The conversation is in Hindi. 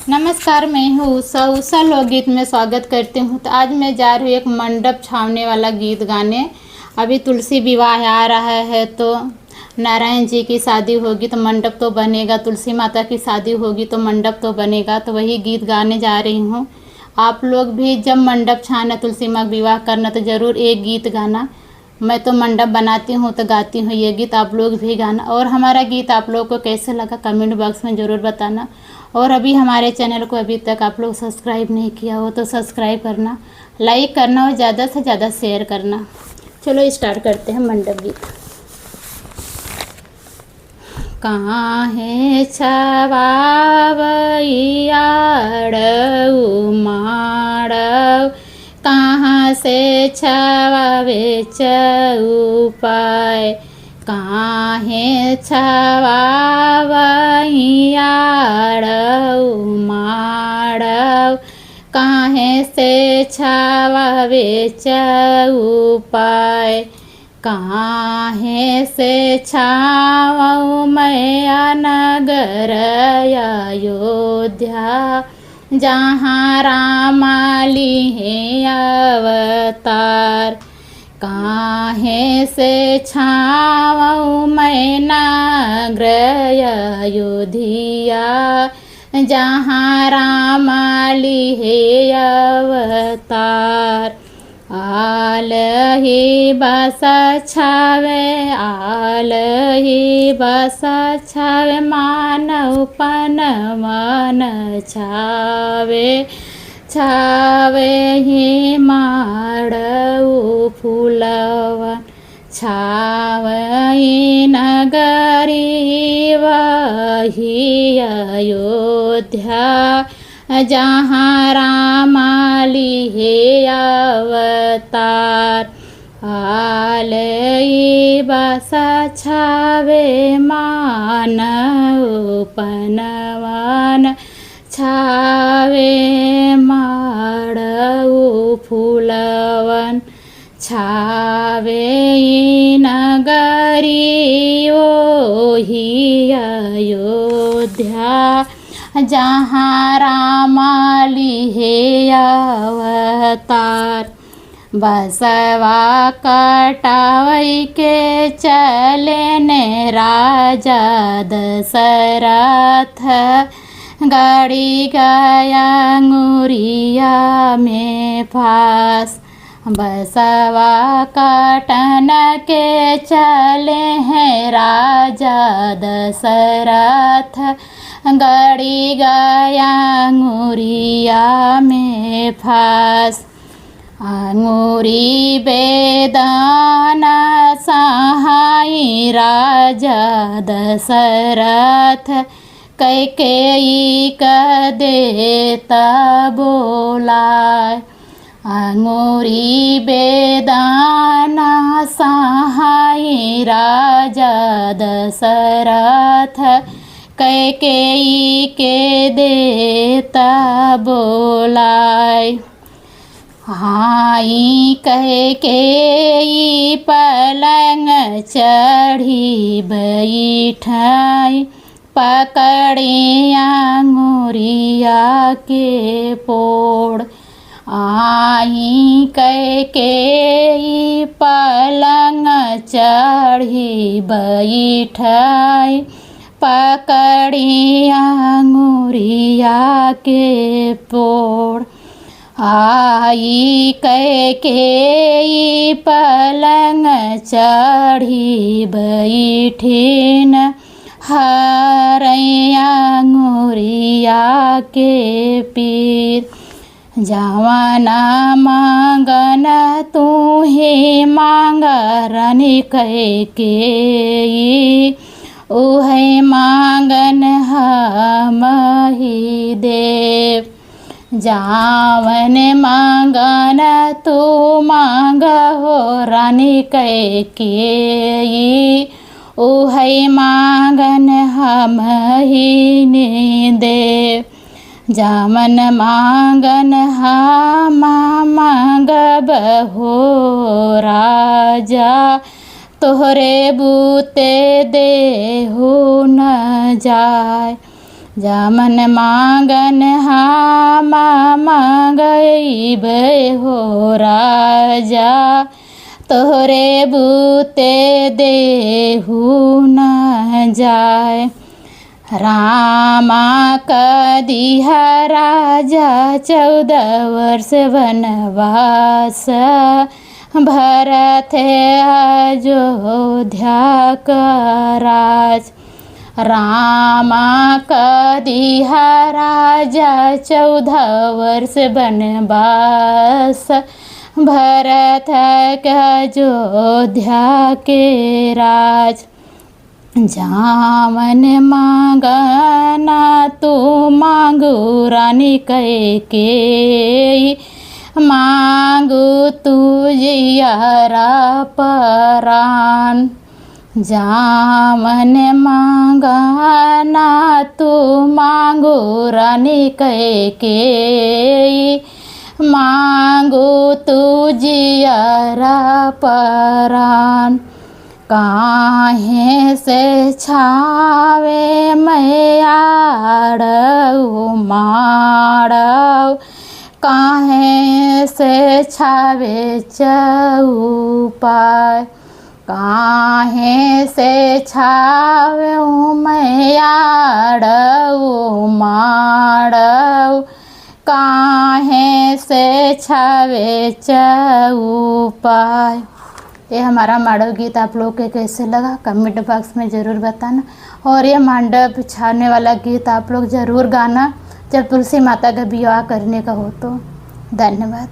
नमस्कार, मैं हूँ उषा। उषा लोकगीत में स्वागत करती हूँ। तो आज मैं जा रही हूँ एक मंडप छावने वाला गीत गाने। अभी तुलसी विवाह आ रहा है, तो नारायण जी की शादी होगी तो मंडप तो बनेगा, तुलसी माता की शादी होगी तो मंडप तो बनेगा। तो वही गीत गाने जा रही हूँ। आप लोग भी जब मंडप छाना, तुलसी माँ विवाह करना, तो ज़रूर एक गीत गाना। मैं तो मंडप बनाती हूँ तो गाती हूँ ये गीत, आप लोग भी गाना। और हमारा गीत आप लोग को कैसे लगा कमेंट बॉक्स में ज़रूर बताना। और अभी हमारे चैनल को अभी तक आप लोग सब्सक्राइब नहीं किया हो तो सब्सक्राइब करना, लाइक करना और ज़्यादा से ज़्यादा शेयर करना। चलो स्टार्ट करते हैं मंडप गीत। कहाँ है छवावैयाड़ऊ माड़व, कहाँ से छवावे चौपाय। कहाँ है छवावैयाड़ऊ माड़व, कहाँ से छवावे चौपाय। कहाँ से छावऊँ मैं नगर अयोध्या, जहाँ रामा लिहे अवतार। कहाँ से छावऊँ मैं नगर अयोध्या, जहाँ रामा लिहे अवतार। आलही बस छावे, आलही बस छावे, मानव पन मन छावे। छावे ही माड़ऊ फूलवन, छावई नगरी वही अयोध्या, जहाँ रामा लिहे अवतार। आलई बस छावे, मानव पनवन छावे, माड़ऊ फूलवन छावे नगरी ओही अयोध्या, जहाँ रामा लिहे अवतार। बसवा कटावई के चले ने राजा दशरथ, गाड़ी गया अंगुरिया में फांस। बसवा काटन के चले हैं राजा दशरथ, गड़ी गया अंगुरिया में फांस। अंगुरी बेदान सहाई राजा दशरथ, कैकेयी का देता बोलाय। अंगुरी बेदान सहाई राजा दशरथ, कैकेयी के देता बोलाय। हाई कैकेयी पलंग चढ़ी बैठाई, पकड़े अंगुरिया के पोड़। आई कैकेयी पलंग चढ़ी बैठाई, पकड़ी अंगुरिया के पोड़। आई कैकेयी पलंग चढ़ी बैठीन, हरैया अंगुरिया के पीर। जवाना मांगन तू ही मांग रानी कैकेयी, उहे मांगन हम ही देव। जावन मांगन तू मांग हो रानी कैकेयी, उहे मांगन हम ही ने देव। जामन मांगन हम मांगब हो राजा, तोहरे बूते देहु न जाय। जामन मांगन हामा मांगईब हो राजा, तोहरे बूते देहु न जाय। रामा कदिहा राजा 14 वर्ष वनवास, भरत अयोध्या का राज। रामा कदिहा राजा 14 वर्ष वनवास, भरत अयोध्या के राज। जामन मांगना तू मांगू रानी कैकेयी, मांगू तू जियरा परान। जामन मांगना तू मांगू रानी कैकेयी, मांगू तू जियरा परान। काहे से छावे मैयाड़ऊ माड़ऊ, काहे से छावे चौपाय। काहे से छावे मैयाड़ऊ माड़ऊ, काहे से छावे चौपाय। ये हमारा मांडव गीत आप लोग के कैसे लगा कमेंट बॉक्स में ज़रूर बताना। और ये मंडप छाने वाला गीत आप लोग ज़रूर गाना जब तुलसी माता का विवाह करने का हो तो। धन्यवाद।